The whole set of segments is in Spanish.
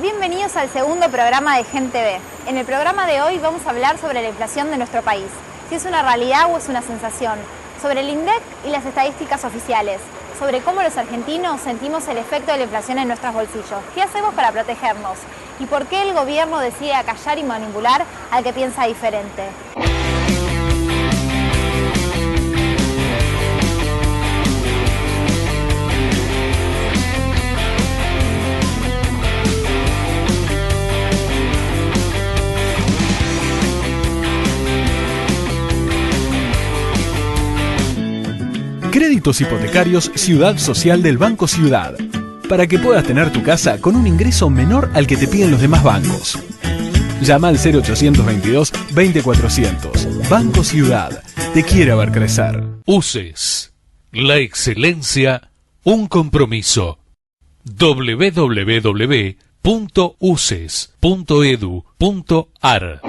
Bienvenidos al segundo programa de Gen TV. En el programa de hoy vamos a hablar sobre la inflación de nuestro país, si es una realidad o es una sensación, sobre el INDEC y las estadísticas oficiales, sobre cómo los argentinos sentimos el efecto de la inflación en nuestros bolsillos, qué hacemos para protegernos y por qué el gobierno decide acallar y manipular al que piensa diferente. Créditos hipotecarios Ciudad Social del Banco Ciudad, para que puedas tener tu casa con un ingreso menor al que te piden los demás bancos. Llama al 0822 20400. Banco Ciudad, te quiere ver crecer. UCES, la excelencia, un compromiso. www.uces.edu.ar.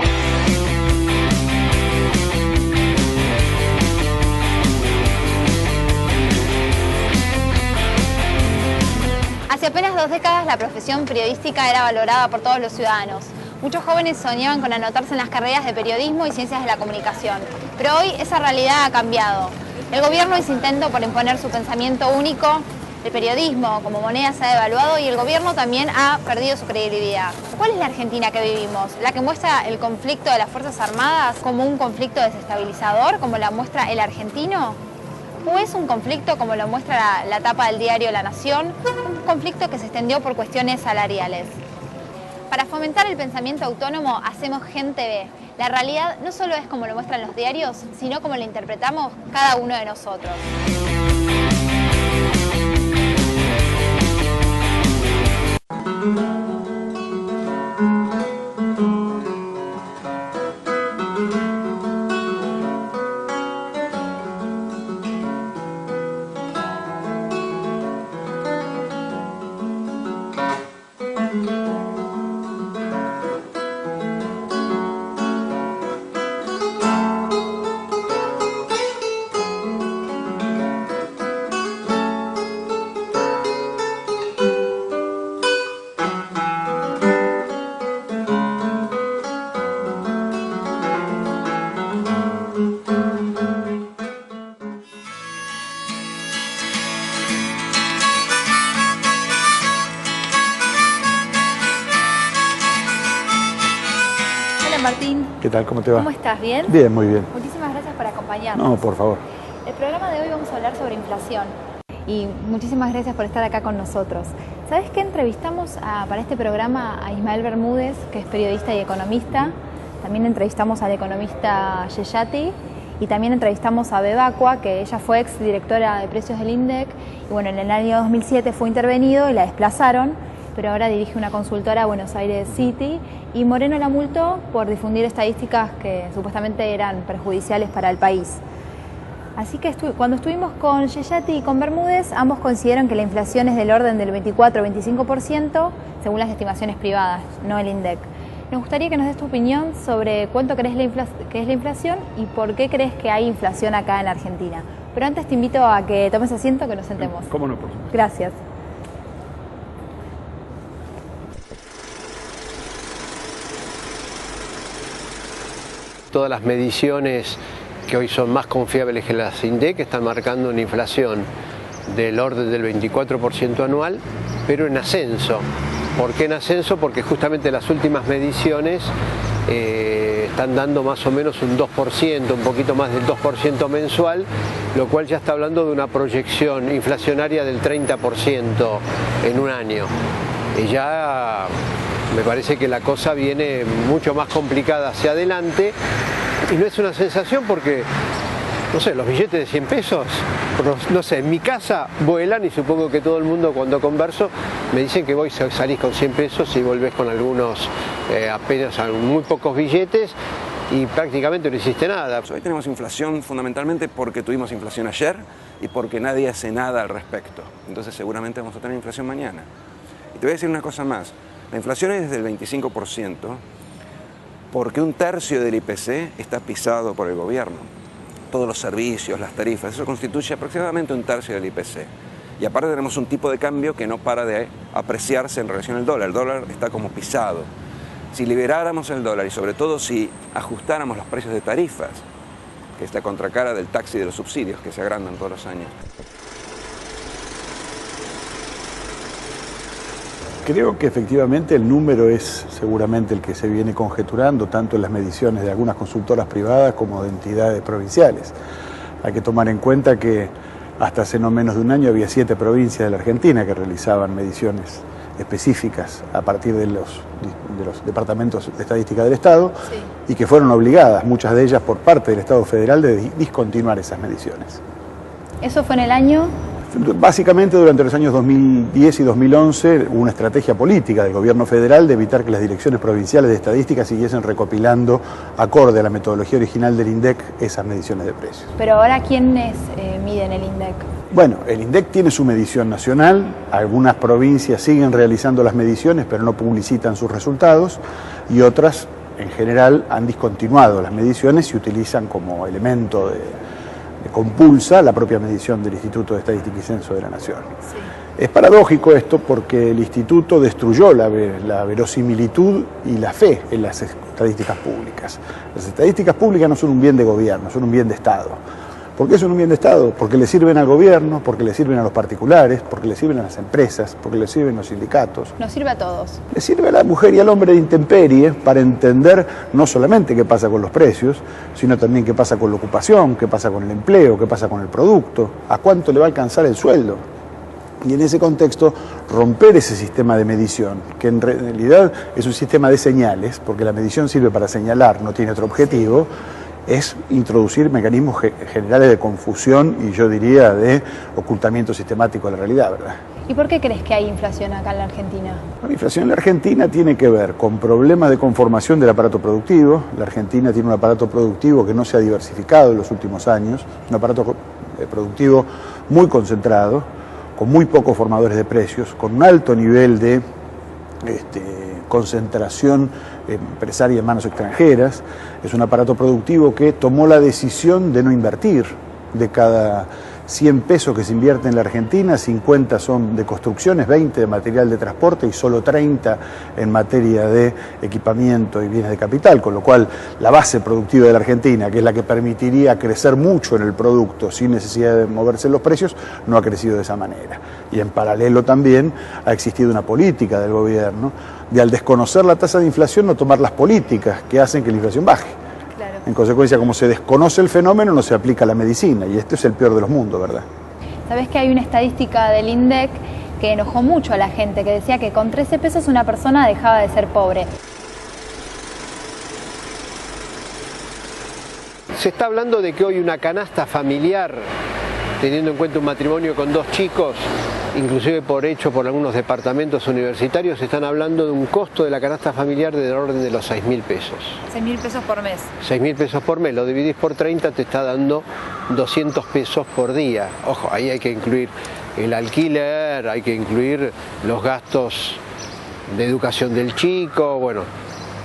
Hace apenas 2 décadas la profesión periodística era valorada por todos los ciudadanos. Muchos jóvenes soñaban con anotarse en las carreras de periodismo y ciencias de la comunicación, pero hoy esa realidad ha cambiado. El gobierno hizo intento por imponer su pensamiento único, el periodismo como moneda se ha devaluado y el gobierno también ha perdido su credibilidad. ¿Cuál es la Argentina que vivimos? ¿La que muestra el conflicto de las Fuerzas Armadas como un conflicto desestabilizador, como la muestra El Argentino? ¿O es un conflicto, como lo muestra la tapa del diario La Nación, un conflicto que se extendió por cuestiones salariales? Para fomentar el pensamiento autónomo hacemos Gen TV. La realidad no solo es como lo muestran los diarios, sino como lo interpretamos cada uno de nosotros. Martín. ¿Qué tal? ¿Cómo te va? ¿Cómo estás? ¿Bien? Bien, muy bien. Muchísimas gracias por acompañarnos. No, por favor. El programa de hoy vamos a hablar sobre inflación y muchísimas gracias por estar acá con nosotros. ¿Sabes qué? Entrevistamos para este programa a Ismael Bermúdez, que es periodista y economista. También entrevistamos al economista Yeyati y también entrevistamos a Bebacua, que ella fue ex directora de precios del INDEC y bueno, en el año 2007 fue intervenido y la desplazaron, pero ahora dirige una consultora Buenos Aires City y Moreno la multó por difundir estadísticas que supuestamente eran perjudiciales para el país. Así que cuando estuvimos con Yeyati y con Bermúdez, ambos consideran que la inflación es del orden del 24-25%, según las estimaciones privadas, no el INDEC. Nos gustaría que nos des tu opinión sobre cuánto crees que es la inflación y por qué crees que hay inflación acá en Argentina. Pero antes te invito a que tomes asiento, que nos sentemos. ¿Cómo no? Por supuesto. Gracias. Todas las mediciones que hoy son más confiables que las INDEC están marcando una inflación del orden del 24% anual, pero en ascenso. ¿Por qué en ascenso? Porque justamente las últimas mediciones están dando más o menos un 2%, un poquito más del 2% mensual, lo cual ya está hablando de una proyección inflacionaria del 30% en un año. Y ya me parece que la cosa viene mucho más complicada hacia adelante y no es una sensación porque, no sé, los billetes de 100 pesos, no sé, en mi casa vuelan y supongo que todo el mundo cuando converso me dicen que salís con 100 pesos y volvés con algunos apenas muy pocos billetes y prácticamente no hiciste nada. Hoy tenemos inflación fundamentalmente porque tuvimos inflación ayer y porque nadie hace nada al respecto. Entonces seguramente vamos a tener inflación mañana. Y te voy a decir una cosa más. La inflación es del 25% porque 1/3 del IPC está pisado por el gobierno. Todos los servicios, las tarifas, eso constituye aproximadamente 1/3 del IPC. Y aparte tenemos un tipo de cambio que no para de apreciarse en relación al dólar. El dólar está como pisado. Si liberáramos el dólar y sobre todo si ajustáramos los precios de tarifas, que es la contracara del tax y de los subsidios que se agrandan todos los años. Creo que efectivamente el número es seguramente el que se viene conjeturando tanto en las mediciones de algunas consultoras privadas como de entidades provinciales. Hay que tomar en cuenta que hasta hace no menos de un año había 7 provincias de la Argentina que realizaban mediciones específicas a partir de los departamentos de estadística del Estado, sí, y que fueron obligadas, muchas de ellas por parte del Estado federal, de discontinuar esas mediciones. ¿Eso fue en el año? Básicamente durante los años 2010 y 2011 hubo una estrategia política del gobierno federal de evitar que las direcciones provinciales de estadística siguiesen recopilando, acorde a la metodología original del INDEC, esas mediciones de precios. Pero ahora, ¿quiénes miden el INDEC? Bueno, el INDEC tiene su medición nacional, algunas provincias siguen realizando las mediciones pero no publicitan sus resultados y otras en general han discontinuado las mediciones y utilizan como elemento de compulsa la propia medición del Instituto de Estadística y Censo de la Nación. Sí. Es paradójico esto porque el Instituto destruyó la verosimilitud y la fe en las estadísticas públicas. Las estadísticas públicas no son un bien de gobierno, son un bien de Estado. ¿Por qué son un bien de Estado? Porque le sirven al gobierno, porque le sirven a los particulares, porque le sirven a las empresas, porque le sirven a los sindicatos. Nos sirve a todos. Le sirve a la mujer y al hombre de intemperie para entender no solamente qué pasa con los precios, sino también qué pasa con la ocupación, qué pasa con el empleo, qué pasa con el producto, a cuánto le va a alcanzar el sueldo. Y en ese contexto, romper ese sistema de medición, que en realidad es un sistema de señales, porque la medición sirve para señalar, no tiene otro objetivo, es introducir mecanismos generales de confusión y yo diría de ocultamiento sistemático de la realidad, ¿verdad? ¿Y por qué crees que hay inflación acá en la Argentina? La inflación en la Argentina tiene que ver con problemas de conformación del aparato productivo. La Argentina tiene un aparato productivo que no se ha diversificado en los últimos años, un aparato productivo muy concentrado, con muy pocos formadores de precios, con un alto nivel de concentración empresaria en manos extranjeras. Es un aparato productivo que tomó la decisión de no invertir. De cada 100 pesos que se invierte en la Argentina, 50 son de construcciones, 20 de material de transporte y solo 30 en materia de equipamiento y bienes de capital, con lo cual la base productiva de la Argentina, que es la que permitiría crecer mucho en el producto sin necesidad de moverse los precios, no ha crecido de esa manera. Y en paralelo también ha existido una política del gobierno de, al desconocer la tasa de inflación, no tomar las políticas que hacen que la inflación baje. Claro. En consecuencia, como se desconoce el fenómeno, no se aplica la medicina, y este es el peor de los mundos, ¿verdad? ¿Sabés que hay una estadística del INDEC que enojó mucho a la gente, que decía que con 13 pesos una persona dejaba de ser pobre? Se está hablando de que hoy una canasta familiar, teniendo en cuenta un matrimonio con 2 chicos, inclusive por algunos departamentos universitarios, están hablando de un costo de la canasta familiar del orden de los 6.000 pesos. 6.000 pesos por mes. 6.000 pesos por mes, lo dividís por 30, te está dando 200 pesos por día. Ojo, ahí hay que incluir el alquiler, hay que incluir los gastos de educación del chico, bueno,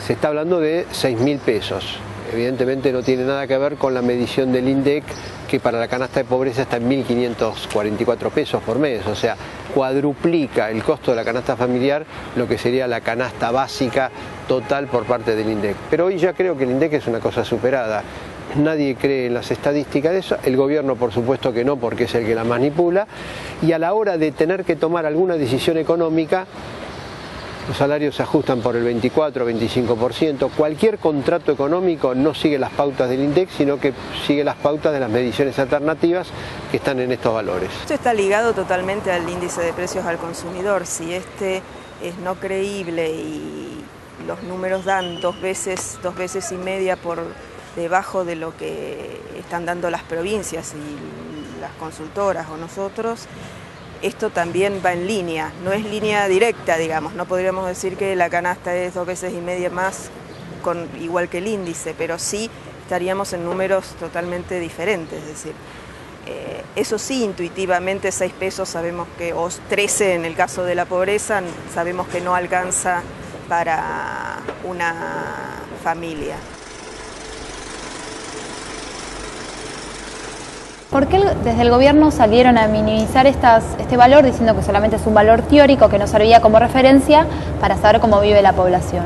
se está hablando de 6.000 pesos. Evidentemente no tiene nada que ver con la medición del INDEC, que para la canasta de pobreza está en 1.544 pesos por mes, o sea, cuadruplica el costo de la canasta familiar lo que sería la canasta básica total por parte del INDEC. Pero hoy ya creo que el INDEC es una cosa superada. Nadie cree en las estadísticas de eso, el gobierno por supuesto que no, porque es el que la manipula, y a la hora de tener que tomar alguna decisión económica, los salarios se ajustan por el 24-25%. Cualquier contrato económico no sigue las pautas del INDEC, sino que sigue las pautas de las mediciones alternativas que están en estos valores. Esto está ligado totalmente al índice de precios al consumidor. Si este es no creíble y los números dan dos veces y media por debajo de lo que están dando las provincias y las consultoras o nosotros, esto también va en línea, no es línea directa, digamos, no podríamos decir que la canasta es 2 veces y media más, igual que el índice, pero sí estaríamos en números totalmente diferentes, es decir, eso sí, intuitivamente 6 pesos sabemos que, o 13 en el caso de la pobreza, sabemos que no alcanza para una familia. ¿Por qué desde el gobierno salieron a minimizar este valor diciendo que solamente es un valor teórico que no servía como referencia para saber cómo vive la población?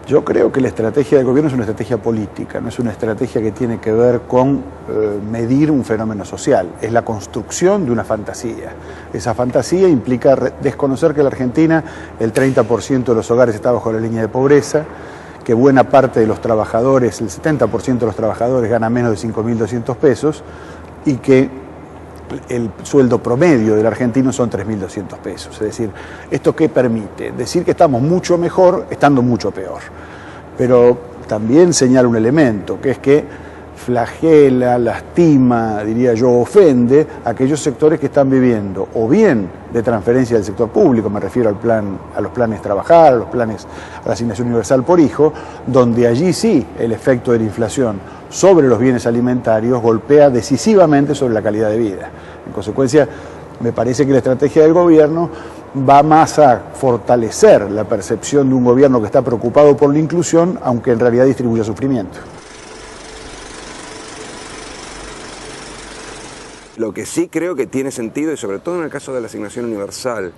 Yo creo que la estrategia del gobierno es una estrategia política, no es una estrategia que tiene que ver con medir un fenómeno social, es la construcción de una fantasía. Esa fantasía implica desconocer que en la Argentina el 30% de los hogares está bajo la línea de pobreza, que buena parte de los trabajadores, el 70% de los trabajadores gana menos de 5.200 pesos y que el sueldo promedio del argentino son 3.200 pesos. Es decir, ¿esto qué permite? Decir que estamos mucho mejor estando mucho peor. Pero también señala un elemento, que es que flagela, lastima, diría yo, ofende a aquellos sectores que están viviendo o bien de transferencia del sector público, me refiero a los planes Trabajar, a los planes a la asignación universal por hijo, donde allí sí el efecto de la inflación sobre los bienes alimentarios golpea decisivamente sobre la calidad de vida. En consecuencia, me parece que la estrategia del gobierno va más a fortalecer la percepción de un gobierno que está preocupado por la inclusión, aunque en realidad distribuya sufrimiento. Lo que sí creo que tiene sentido, y sobre todo en el caso de la asignación universal,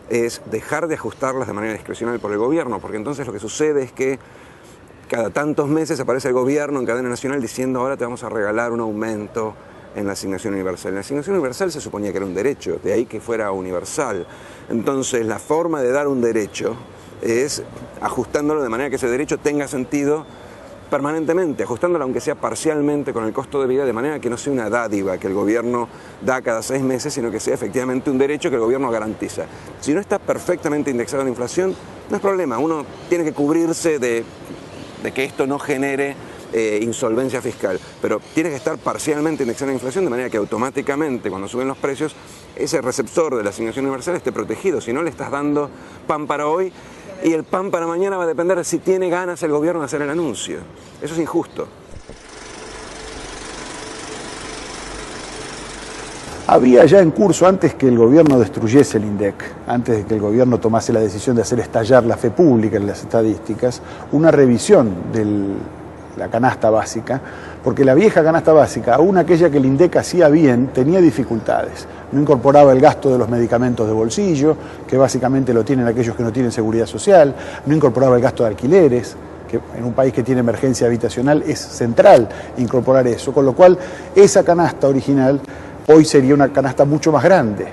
es dejar de ajustarlas de manera discrecional por el gobierno, porque entonces lo que sucede es que cada tantos meses aparece el gobierno en cadena nacional diciendo ahora te vamos a regalar un aumento en la asignación universal. En la asignación universal se suponía que era un derecho, de ahí que fuera universal. Entonces la forma de dar un derecho es ajustándolo de manera que ese derecho tenga sentido permanentemente, ajustándolo aunque sea parcialmente con el costo de vida, de manera que no sea una dádiva que el gobierno da cada 6 meses, sino que sea efectivamente un derecho que el gobierno garantiza. Si no está perfectamente indexado a la inflación, no es problema, uno tiene que cubrirse de que esto no genere insolvencia fiscal, pero tiene que estar parcialmente indexado a la inflación, de manera que automáticamente cuando suben los precios, ese receptor de la asignación universal esté protegido, si no le estás dando pan para hoy, y el pan para mañana va a depender de si tiene ganas el gobierno de hacer el anuncio. Eso es injusto. Había ya en curso, antes que el gobierno destruyese el INDEC, antes de que el gobierno tomase la decisión de hacer estallar la fe pública en las estadísticas, una revisión de la canasta básica, porque la vieja canasta básica, aún aquella que el INDEC hacía bien, tenía dificultades. No incorporaba el gasto de los medicamentos de bolsillo, que básicamente lo tienen aquellos que no tienen seguridad social, no incorporaba el gasto de alquileres, que en un país que tiene emergencia habitacional es central incorporar eso, con lo cual esa canasta original hoy sería una canasta mucho más grande.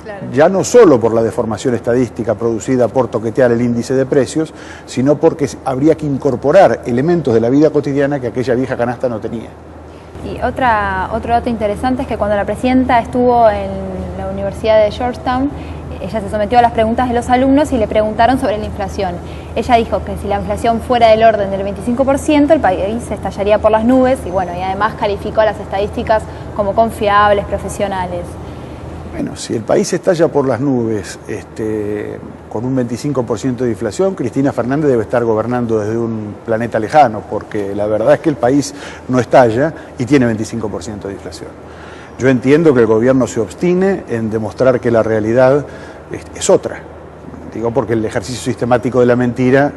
Claro. Ya no solo por la deformación estadística producida por toquetear el índice de precios, sino porque habría que incorporar elementos de la vida cotidiana que aquella vieja canasta no tenía. Y otro dato interesante es que cuando la presidenta estuvo en la Universidad de Georgetown, ella se sometió a las preguntas de los alumnos y le preguntaron sobre la inflación. Ella dijo que si la inflación fuera del orden del 25%, el país estallaría por las nubes y bueno, y además calificó las estadísticas como confiables, profesionales. Bueno, si el país estalla por las nubes con un 25% de inflación, Cristina Fernández debe estar gobernando desde un planeta lejano, porque la verdad es que el país no estalla y tiene 25% de inflación. Yo entiendo que el gobierno se obstine en demostrar que la realidad es otra. Digo, porque el ejercicio sistemático de la mentira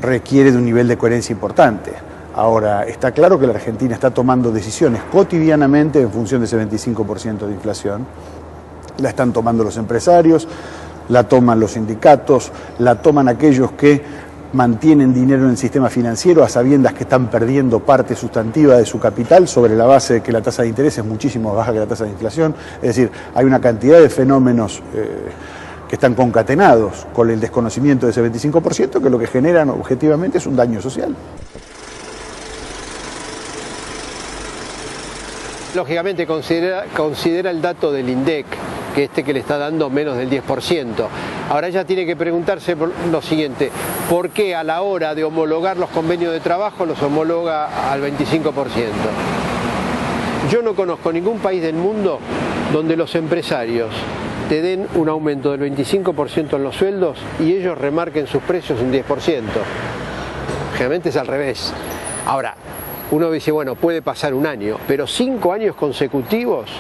requiere de un nivel de coherencia importante. Ahora, está claro que la Argentina está tomando decisiones cotidianamente en función de ese 25% de inflación. La están tomando los empresarios, la toman los sindicatos, la toman aquellos que mantienen dinero en el sistema financiero a sabiendas que están perdiendo parte sustantiva de su capital sobre la base de que la tasa de interés es muchísimo más baja que la tasa de inflación. Es decir, hay una cantidad de fenómenos que están concatenados con el desconocimiento de ese 25% que lo que generan objetivamente es un daño social. Lógicamente considera el dato del INDEC, que le está dando menos del 10%. Ahora ella tiene que preguntarse lo siguiente, ¿por qué a la hora de homologar los convenios de trabajo los homologa al 25%? Yo no conozco ningún país del mundo donde los empresarios te den un aumento del 25% en los sueldos y ellos remarquen sus precios un 10%. Generalmente es al revés. Ahora, uno dice, bueno, puede pasar un año, pero 5 años consecutivos,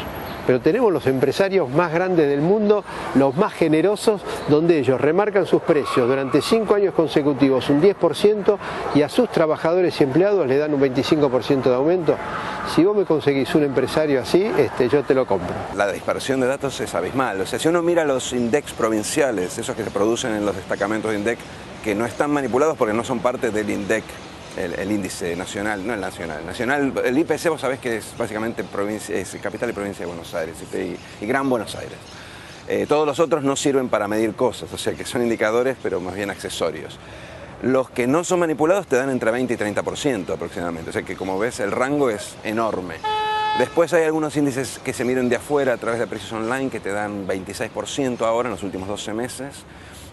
pero tenemos los empresarios más grandes del mundo, los más generosos, donde ellos remarcan sus precios durante 5 años consecutivos un 10% y a sus trabajadores y empleados le dan un 25% de aumento. Si vos me conseguís un empresario así, yo te lo compro. La dispersión de datos es abismal. O sea, si uno mira los INDEC provinciales, esos que se producen en los destacamentos de INDEC, que no están manipulados porque no son parte del INDEC, el índice nacional, no el nacional. El IPC vos sabés que es básicamente es capital y provincia de Buenos Aires y Gran Buenos Aires. Todos los otros no sirven para medir cosas, o sea que son indicadores pero más bien accesorios. Los que no son manipulados te dan entre 20 y 30% aproximadamente, o sea que como ves el rango es enorme. Después hay algunos índices que se miden de afuera a través de precios online que te dan 26% ahora en los últimos 12 meses.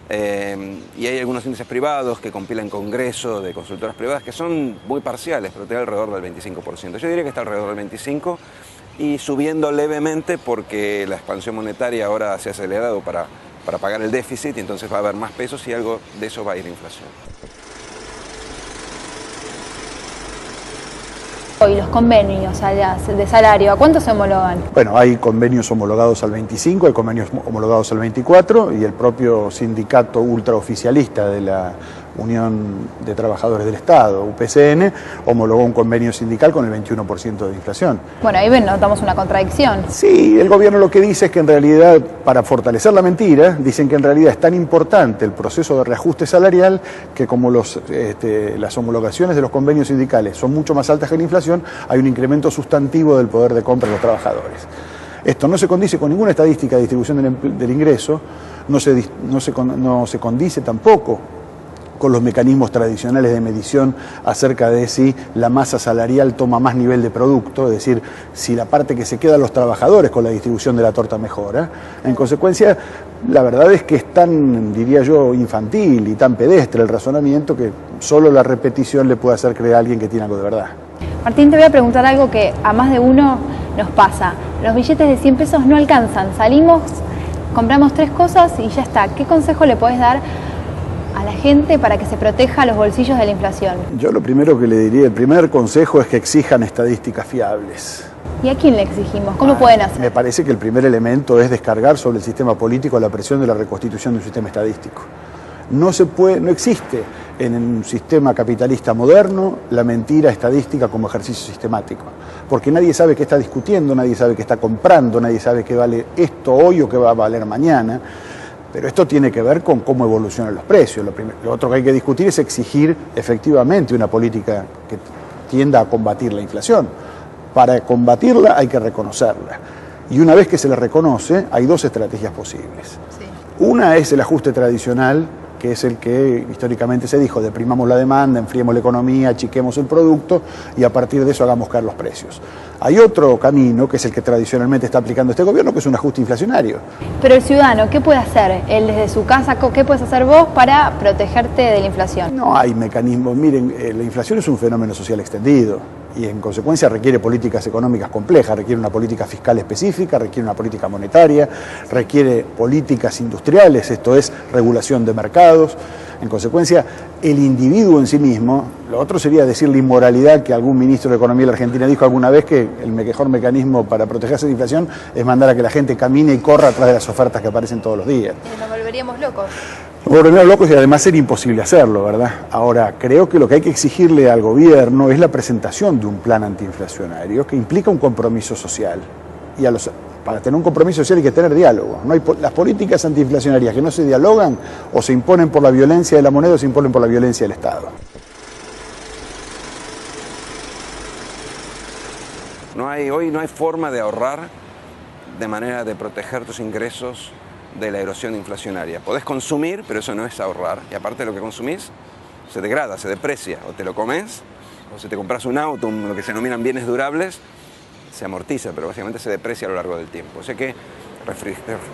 Y hay algunos índices privados que compilan congreso de consultoras privadas que son muy parciales, pero te da alrededor del 25%. Yo diría que está alrededor del 25% y subiendo levemente porque la expansión monetaria ahora se ha acelerado para pagar el déficit y entonces va a haber más pesos y algo de eso va a ir a inflación. Y los convenios de salario, ¿a cuánto se homologan? Bueno, hay convenios homologados al 25, hay convenios homologados al 24 y el propio sindicato ultraoficialista de la Unión de Trabajadores del Estado, UPCN, homologó un convenio sindical con el 21% de inflación. Bueno, ahí notamos una contradicción. Sí, el gobierno lo que dice es que en realidad, para fortalecer la mentira, dicen que en realidad es tan importante el proceso de reajuste salarial que como las homologaciones de los convenios sindicales son mucho más altas que la inflación, hay un incremento sustantivo del poder de compra de los trabajadores. Esto no se condice con ninguna estadística de distribución del ingreso, no se condice tampoco con los mecanismos tradicionales de medición acerca de si la masa salarial toma más nivel de producto, es decir, si la parte que se queda a los trabajadores con la distribución de la torta mejora. En consecuencia, la verdad es que es tan, diría yo, infantil y tan pedestre el razonamiento que solo la repetición le puede hacer creer a alguien que tiene algo de verdad. Martín, te voy a preguntar algo que a más de uno nos pasa. Los billetes de 100 pesos no alcanzan, salimos, compramos 3 cosas y ya está. ¿Qué consejo le podés dar a la gente para que se proteja los bolsillos de la inflación? Yo lo primero que le diría, el primer consejo es que exijan estadísticas fiables. ¿Y a quién le exigimos? ¿Cómo pueden hacer? Me parece que el primer elemento es descargar sobre el sistema político la presión de la reconstitución de un sistema estadístico. No existe en un sistema capitalista moderno la mentira estadística como ejercicio sistemático, porque nadie sabe qué está discutiendo, nadie sabe qué está comprando, nadie sabe qué vale esto hoy o qué va a valer mañana. Pero esto tiene que ver con cómo evolucionan los precios. Lo otro que hay que discutir es exigir efectivamente una política que tienda a combatir la inflación. Para combatirla hay que reconocerla. Y una vez que se la reconoce, hay 2 estrategias posibles. Sí. Una es el ajuste tradicional, que es el que históricamente se dijo, deprimamos la demanda, enfriemos la economía, achiquemos el producto y a partir de eso hagamos caer los precios. Hay otro camino, que es el que tradicionalmente está aplicando este gobierno, que es un ajuste inflacionario. Pero el ciudadano, ¿qué puede hacer? Él desde su casa, ¿qué puedes hacer vos para protegerte de la inflación? No hay mecanismos. Miren, la inflación es un fenómeno social extendido y en consecuencia requiere políticas económicas complejas, requiere una política fiscal específica, requiere una política monetaria, requiere políticas industriales, esto es regulación de mercados. En consecuencia, el individuo en sí mismo, lo otro sería decir la inmoralidad que algún ministro de Economía de la Argentina dijo alguna vez, que el mejor mecanismo para protegerse de la inflación es mandar a que la gente camine y corra atrás de las ofertas que aparecen todos los días. Nos volveríamos locos. Nos volveríamos locos y además sería imposible hacerlo, ¿verdad? Ahora, creo que lo que hay que exigirle al gobierno es la presentación de un plan antiinflacionario que implica un compromiso social. Y para tener un compromiso social hay que tener diálogo. Las políticas antiinflacionarias que no se dialogan o se imponen por la violencia de la moneda o se imponen por la violencia del Estado. Hoy no hay forma de ahorrar de manera de proteger tus ingresos de la erosión inflacionaria. Podés consumir, pero eso no es ahorrar. Y aparte de lo que consumís, se degrada, se deprecia. O te lo comes, o si te compras un auto, lo que se denominan bienes durables, se amortiza, pero básicamente se deprecia a lo largo del tiempo. O sea que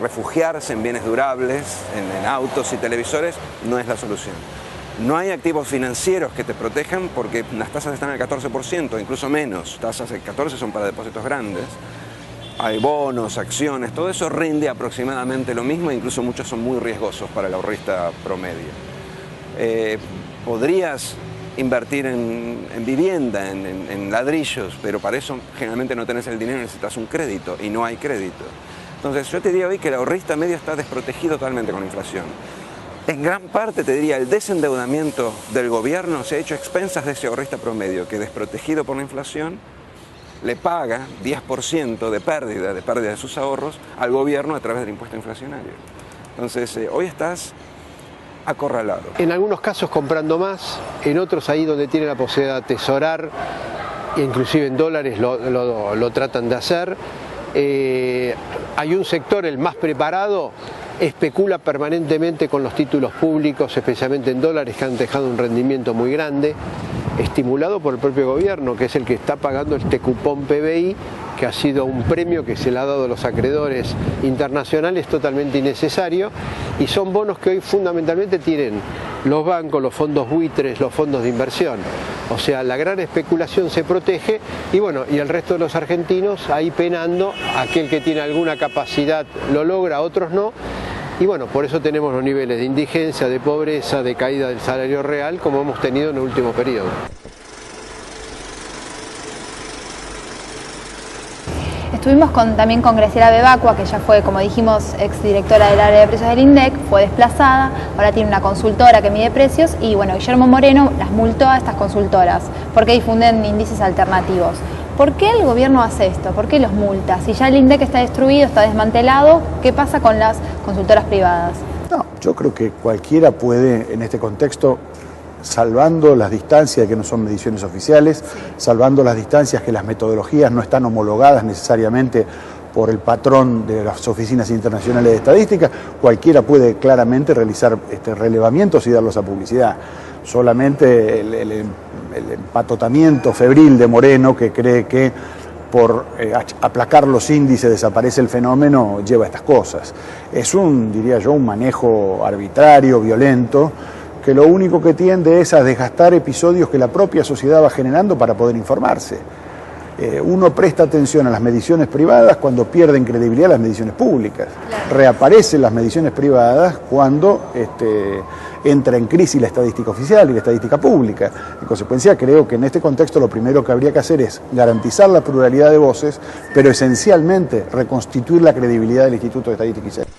refugiarse en bienes durables, en autos y televisores, no es la solución. No hay activos financieros que te protejan porque las tasas están al 14%, incluso menos. Tasas del 14% son para depósitos grandes. Hay bonos, acciones, todo eso rinde aproximadamente lo mismo, incluso muchos son muy riesgosos para el ahorrista promedio. Podrías invertir en vivienda, en ladrillos, pero para eso generalmente no tenés el dinero, necesitas un crédito y no hay crédito. Entonces yo te diría hoy que el ahorrista medio está desprotegido totalmente con la inflación. En gran parte te diría el desendeudamiento del gobierno se ha hecho a expensas de ese ahorrista promedio que desprotegido por la inflación le paga 10% de pérdida de sus ahorros al gobierno a través del impuesto inflacionario. Entonces, hoy estás acorralado. En algunos casos comprando más, en otros ahí donde tienen la posibilidad de atesorar, inclusive en dólares lo tratan de hacer. Hay un sector, el más preparado, especula permanentemente con los títulos públicos, especialmente en dólares, que han dejado un rendimiento muy grande, estimulado por el propio gobierno, que es el que está pagando este cupón PBI, que ha sido un premio que se le ha dado a los acreedores internacionales totalmente innecesario, y son bonos que hoy fundamentalmente tienen los bancos, los fondos buitres, los fondos de inversión. O sea, la gran especulación se protege y bueno, y el resto de los argentinos ahí penando, aquel que tiene alguna capacidad lo logra, otros no. Y bueno, por eso tenemos los niveles de indigencia, de pobreza, de caída del salario real, como hemos tenido en el último periodo. Estuvimos también con Graciela Bebacua, que ya fue, como dijimos, exdirectora del área de precios del INDEC, fue desplazada, ahora tiene una consultora que mide precios y bueno, Guillermo Moreno las multó a estas consultoras porque difunden índices alternativos. ¿Por qué el gobierno hace esto? ¿Por qué los multa? Si ya el INDEC está destruido, está desmantelado, ¿qué pasa con las consultoras privadas? No, yo creo que cualquiera puede, en este contexto, salvando las distancias que no son mediciones oficiales, salvando las distancias que las metodologías no están homologadas necesariamente por el patrón de las oficinas internacionales de estadística, cualquiera puede claramente realizar relevamientos y darlos a publicidad. Solamente el empatotamiento febril de Moreno, que cree que por aplacar los índices desaparece el fenómeno, lleva a estas cosas. Es diría yo, un manejo arbitrario, violento, que lo único que tiende es a desgastar episodios que la propia sociedad va generando para poder informarse. Uno presta atención a las mediciones privadas cuando pierden credibilidad las mediciones públicas. Claro. Reaparecen las mediciones privadas cuando entra en crisis la estadística oficial y la estadística pública. En consecuencia, creo que en este contexto lo primero que habría que hacer es garantizar la pluralidad de voces, pero esencialmente reconstituir la credibilidad del Instituto de Estadística y Censos.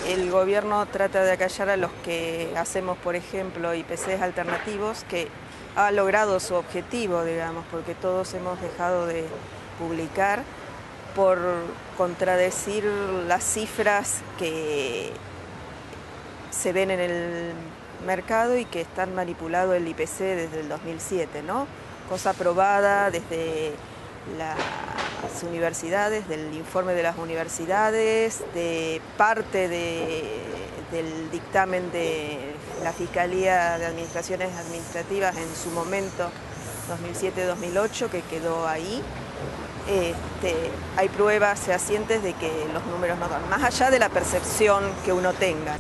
El gobierno trata de acallar a los que hacemos, por ejemplo, IPCs alternativos, que ha logrado su objetivo, digamos, porque todos hemos dejado de publicar por contradecir las cifras que se ven en el mercado y que están manipulado el IPC desde el 2007, ¿no? Cosa aprobada desde las universidades, del informe de las universidades, de parte del dictamen de la Fiscalía de Administraciones Administrativas en su momento, 2007-2008, que quedó ahí. Hay pruebas fehacientes de que los números no dan, más allá de la percepción que uno tenga.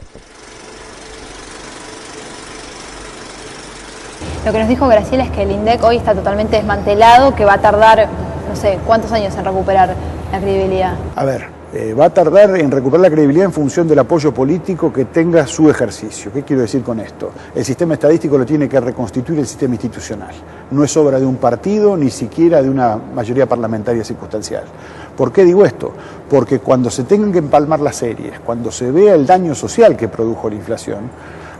Lo que nos dijo Graciela es que el INDEC hoy está totalmente desmantelado, que va a tardar, no sé, ¿cuántos años en recuperar la credibilidad? A ver, va a tardar en recuperar la credibilidad en función del apoyo político que tenga su ejercicio. ¿Qué quiero decir con esto? El sistema estadístico lo tiene que reconstituir el sistema institucional. No es obra de un partido, ni siquiera de una mayoría parlamentaria circunstancial. ¿Por qué digo esto? Porque cuando se tengan que empalmar las series, cuando se vea el daño social que produjo la inflación,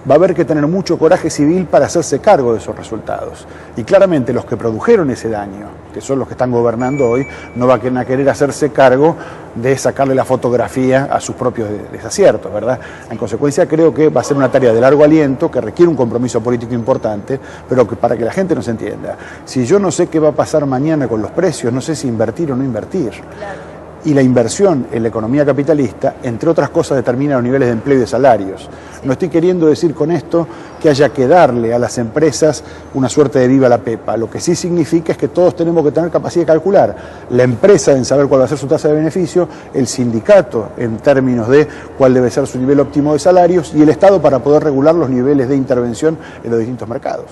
va a haber que tener mucho coraje civil para hacerse cargo de esos resultados. Y claramente los que produjeron ese daño, que son los que están gobernando hoy, no van a querer hacerse cargo de sacarle la fotografía a sus propios desaciertos, ¿verdad? En consecuencia, creo que va a ser una tarea de largo aliento, que requiere un compromiso político importante, pero que para que la gente nos entienda, si yo no sé qué va a pasar mañana con los precios, no sé si invertir o no invertir. Claro. Y la inversión en la economía capitalista, entre otras cosas, determina los niveles de empleo y de salarios. No estoy queriendo decir con esto que haya que darle a las empresas una suerte de viva la pepa. Lo que sí significa es que todos tenemos que tener capacidad de calcular. La empresa en saber cuál va a ser su tasa de beneficio, el sindicato en términos de cuál debe ser su nivel óptimo de salarios y el Estado para poder regular los niveles de intervención en los distintos mercados.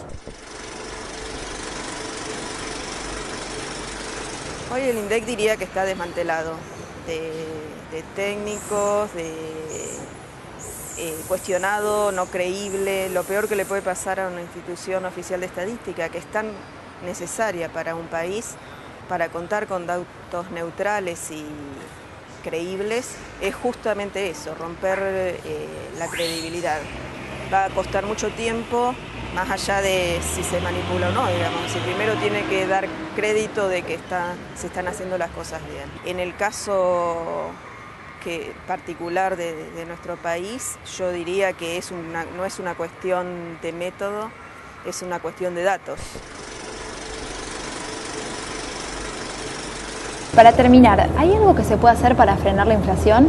Hoy el INDEC diría que está desmantelado de técnicos, cuestionado, no creíble, lo peor que le puede pasar a una institución oficial de estadística, que es tan necesaria para un país, para contar con datos neutrales y creíbles, es justamente eso, romper la credibilidad. Va a costar mucho tiempo más allá de si se manipula o no, digamos. Si primero tiene que dar crédito de que se están haciendo las cosas bien. En el caso particular de nuestro país, yo diría que no es una cuestión de método, es una cuestión de datos. Para terminar, ¿hay algo que se pueda hacer para frenar la inflación?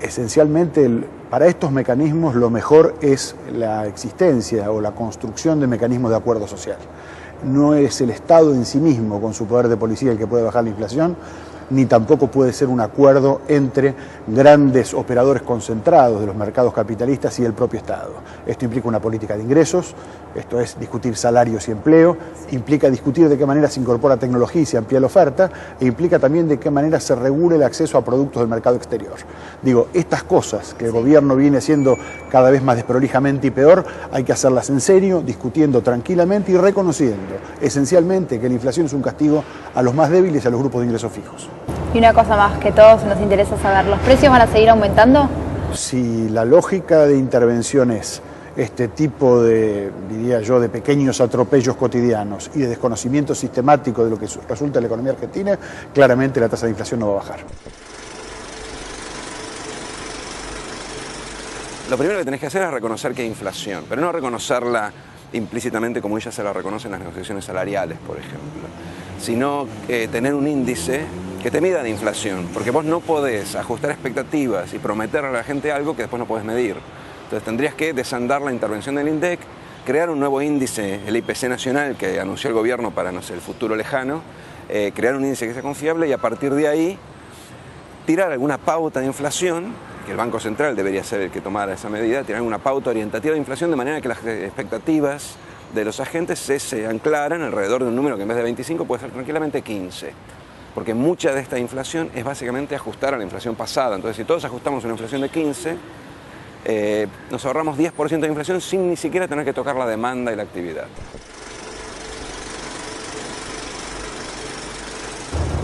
Esencialmente, para estos mecanismos lo mejor es la existencia o la construcción de mecanismos de acuerdo social. No es el Estado en sí mismo, con su poder de policía, el que puede bajar la inflación, ni tampoco puede ser un acuerdo entre grandes operadores concentrados de los mercados capitalistas y el propio Estado. Esto implica una política de ingresos, esto es discutir salarios y empleo, implica discutir de qué manera se incorpora tecnología y se amplía la oferta, e implica también de qué manera se regula el acceso a productos del mercado exterior. Digo, estas cosas que el gobierno viene haciendo cada vez más desprolijamente y peor, hay que hacerlas en serio, discutiendo tranquilamente y reconociendo esencialmente que la inflación es un castigo a los más débiles y a los grupos de ingresos fijos. Y una cosa más que todos nos interesa saber, ¿los precios van a seguir aumentando? Si la lógica de intervención es este tipo de, diría yo, de pequeños atropellos cotidianos y de desconocimiento sistemático de lo que resulta en la economía argentina, claramente la tasa de inflación no va a bajar. Lo primero que tenés que hacer es reconocer que hay inflación, pero no reconocerla implícitamente como ella se la reconoce en las negociaciones salariales, por ejemplo, sino tener un índice que te mida de inflación, porque vos no podés ajustar expectativas y prometerle a la gente algo que después no podés medir. Entonces tendrías que desandar la intervención del INDEC, crear un nuevo índice, el IPC nacional que anunció el gobierno para, no sé, el futuro lejano, crear un índice que sea confiable y a partir de ahí tirar alguna pauta de inflación, que el Banco Central debería ser el que tomara esa medida, tirar alguna pauta orientativa de inflación de manera que las expectativas de los agentes se anclaran alrededor de un número que en vez de 25 puede ser tranquilamente 15. Porque mucha de esta inflación es básicamente ajustar a la inflación pasada. Entonces, si todos ajustamos a una inflación de 15, nos ahorramos 10% de inflación sin ni siquiera tener que tocar la demanda y la actividad.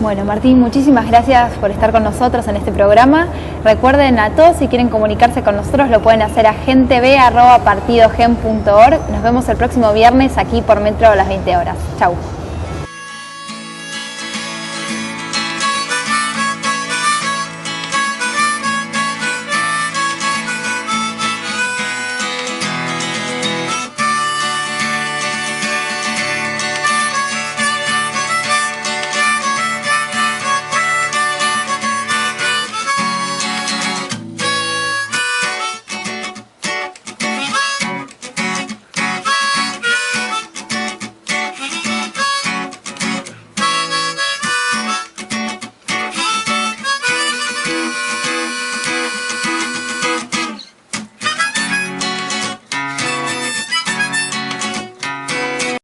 Bueno, Martín, muchísimas gracias por estar con nosotros en este programa. Recuerden a todos, si quieren comunicarse con nosotros, lo pueden hacer a genteb@partidogen.org. Nos vemos el próximo viernes aquí por Metro a las 20 horas. Chau.